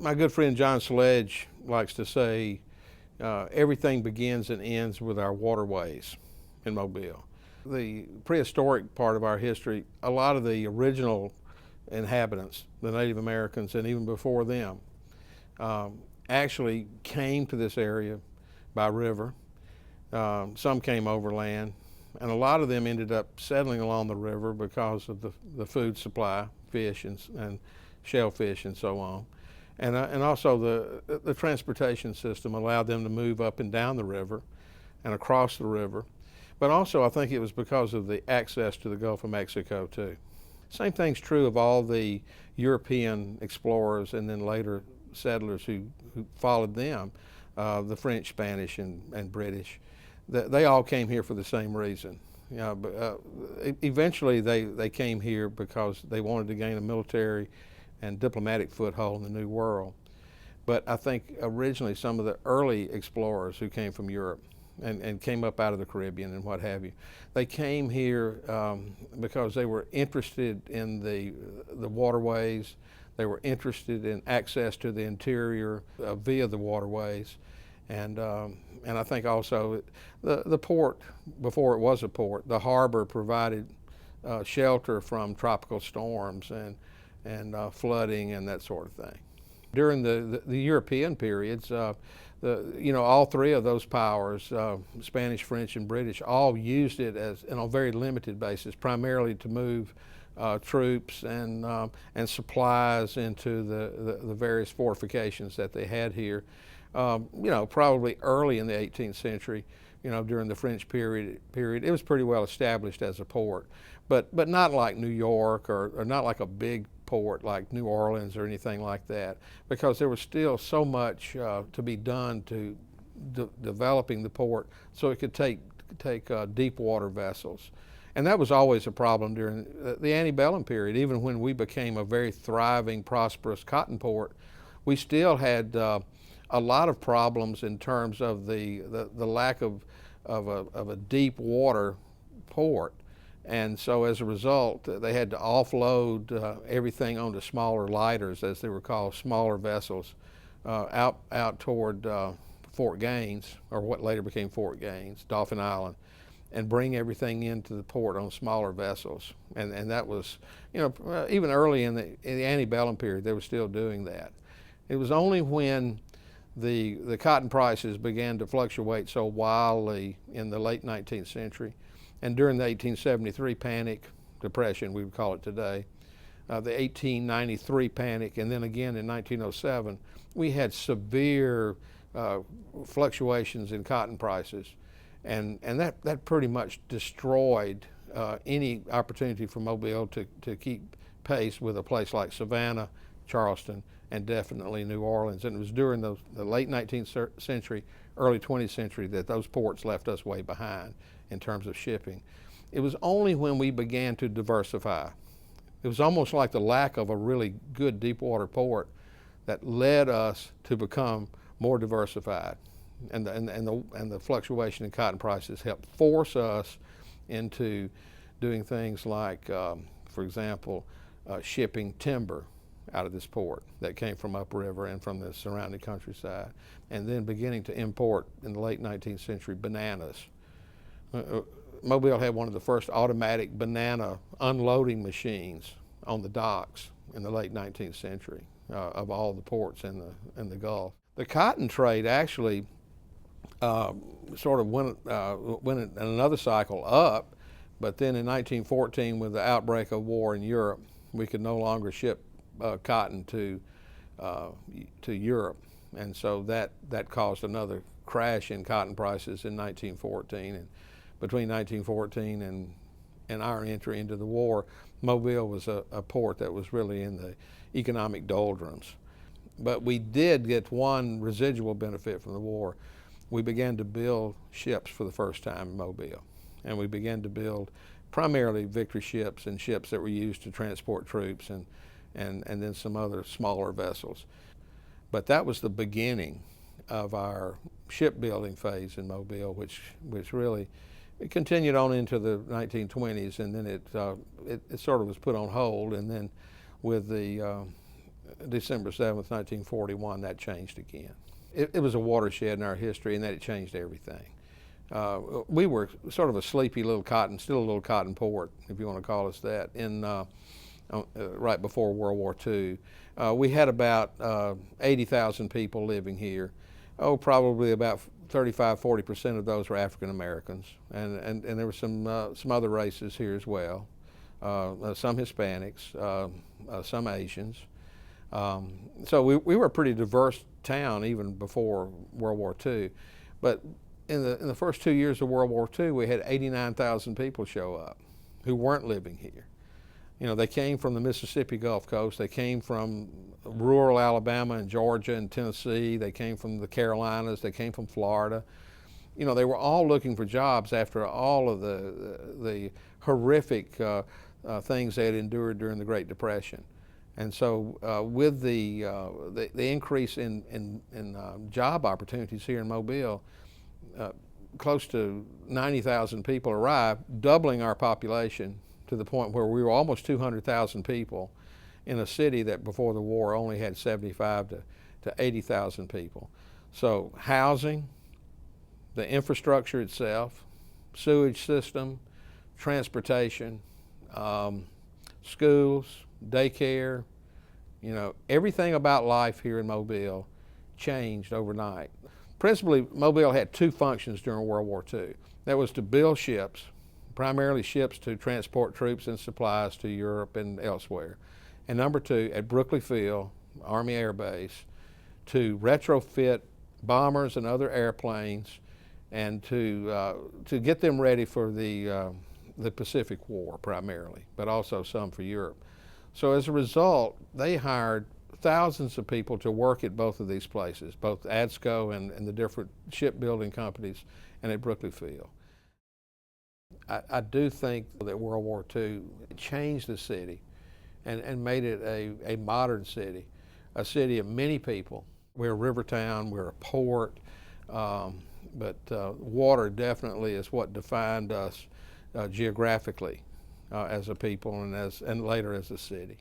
My good friend John Sledge likes to say, everything begins and ends with our waterways in Mobile. The prehistoric part of our history, a lot of the original inhabitants, the Native Americans, and even before them, actually came to this area by river. Some came overland, and a lot of them ended up settling along the river because of the food supply, fish and shellfish and so on. And also the transportation system allowed them to move up and down the river and across the river. But also I think it was because of the access to the Gulf of Mexico too. Same thing's true of all the European explorers and then later settlers who followed them, the French, Spanish, and British. They all came here for the same reason. Eventually they came here because they wanted to gain a military and diplomatic foothold in the New World. But I think originally some of the early explorers who came from Europe and came up out of the Caribbean and what have you, they came here because they were interested in the waterways. They were interested in access to the interior via the waterways. And I think also the port, before it was a port, the harbor provided shelter from tropical storms and flooding and that sort of thing. During the European periods, all three of those powers, Spanish, French, and British, all used it as, on a very limited basis, primarily to move troops and supplies into the various fortifications that they had here. Probably early in the 18th century, during the French period, it was pretty well established as a port, but not like New York or not like a big port like New Orleans or anything like that, because there was still so much to be done to developing the port so it could take deep water vessels. And that was always a problem during the antebellum period. Even when we became a very thriving, prosperous cotton port, we still had a lot of problems in terms of the lack of a deep water port. And so as a result, they had to offload everything onto smaller lighters, as they were called, smaller vessels, out toward Fort Gaines, or what later became Fort Gaines, Dauphin Island, and bring everything into the port on smaller vessels. And that was, even early in the antebellum period, they were still doing that. It was only when the cotton prices began to fluctuate so wildly in the late 19th century, and during the 1873 panic, depression we would call it today, the 1893 panic, and then again in 1907, we had severe fluctuations in cotton prices, and that pretty much destroyed any opportunity for Mobile to keep pace with a place like Savannah, Charleston, and definitely New Orleans. And it was during the late 19th century, early 20th century that those ports left us way behind in terms of shipping. It was only when we began to diversify. It was almost like the lack of a really good deep water port that led us to become more diversified. And the fluctuation in cotton prices helped force us into doing things like, for example, shipping timber out of this port that came from upriver and from the surrounding countryside, and then beginning to import in the late 19th century bananas. Mobile had one of the first automatic banana unloading machines on the docks in the late 19th century of all the ports in the Gulf. The cotton trade actually sort of went in another cycle up, but then in 1914, with the outbreak of war in Europe, we could no longer ship cotton to Europe, and so that caused another crash in cotton prices in 1914. And between 1914 and our entry into the war, Mobile was a port that was really in the economic doldrums. But we did get one residual benefit from the war. We began to build ships for the first time in Mobile, and we began to build primarily victory ships and ships that were used to transport troops and then some other smaller vessels. But that was the beginning of our shipbuilding phase in Mobile, which really it continued on into the 1920s, and then it sort of was put on hold. And then with the December 7th, 1941, that changed again. It was a watershed in our history, and that it changed everything. We were sort of a sleepy little still a little cotton port, if you want to call us that, right before World War II. We had about 80,000 people living here. Oh, probably about 35–40% of those were African Americans, and there were some other races here as well. Some Hispanics, some Asians. So we were a pretty diverse town even before World War II. But in the first 2 years of World War II, we had 89,000 people show up who weren't living here. You know, they came from the Mississippi Gulf Coast, they came from rural Alabama and Georgia and Tennessee, they came from the Carolinas, they came from Florida. You know, they were all looking for jobs after all of the horrific things they had endured during the Great Depression. And so with the increase in job opportunities here in Mobile, close to 90,000 people arrived, doubling our population to the point where we were almost 200,000 people in a city that before the war only had 75,000 to 80,000 people. So housing, the infrastructure itself, sewage system, transportation, schools, daycare, you know, everything about life here in Mobile changed overnight. Principally, Mobile had two functions during World War II. That was to build ships, primarily ships to transport troops and supplies to Europe and elsewhere. And number two, at Brookley Field, Army Air Base, to retrofit bombers and other airplanes and to get them ready for the Pacific War primarily, but also some for Europe. So as a result, they hired thousands of people to work at both of these places, both ADSCO and the different shipbuilding companies and at Brookley Field. I do think that World War II changed the city and made it a modern city, a city of many people. We're a river town, we're a port, but water definitely is what defined us geographically as a people and later as a city.